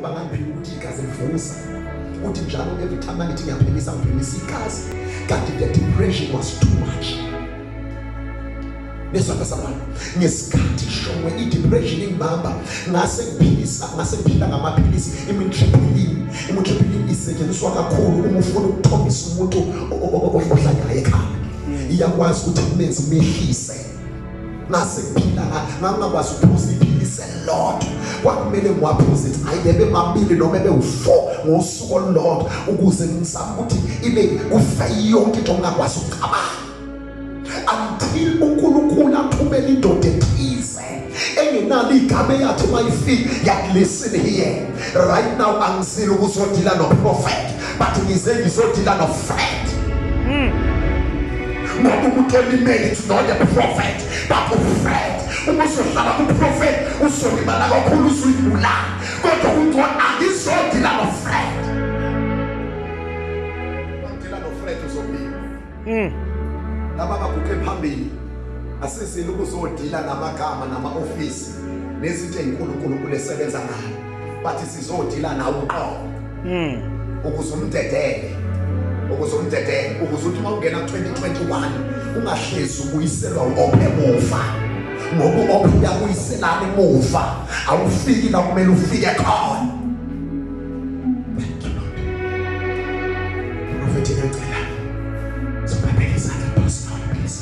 ngoba ngangiphila ukuthi igazi livuza uthi njalo every time angithi ngiyaphelisa ngiphelisa igazi kanti the depression was too much. Nesona sabana ngesikhathi shongwe i-depression ingibamba ngase ngiphila ngamaphilisi imitrippilini isetshenziswa kakhulu uma ufuna ukuthombisa umuntu ohlalayo ekhaya iyakwazi ukuthi kumenze umehlise. Ngase ngiphila ngangakwazi ukuphuza iphilisi elilodwa kwakumele ngiwaphuze ayebe mabili noma ebe u4 ngosuku olulodwa ukuze ngizame ukuthi ibe kufe yonke into ngakwazi ukucabanga until uNkulunkulu athumele indoda ethize engenalo igama yathi mayifika yathi listen here right now angizile ukuzodila no prophet but ngize ngizodila no friend. Ngoba umuntu olimele it's not a prophet but a friend. Uma usohlala ku-prophet usolibala kakhulu usuyibulala kodwa umuntu angizodila no friend. Udila no friend uzobila. Laba baguqe phambili asizile ukuzodila namagama nama-ofisi nezinto ey'nkulunkulu esebenza ngayo but sizodila nawo uqobo ukuze umdedele ukuze uthi uma ungena 2021 ungahlezi ubuyiselwa u-ophe emuva ngoba u-ophe uyabuyiselana emuva awufiki la kumele ufike khona. Thank you Lord. Prophet ngiyacela zobabeka izandla personal please.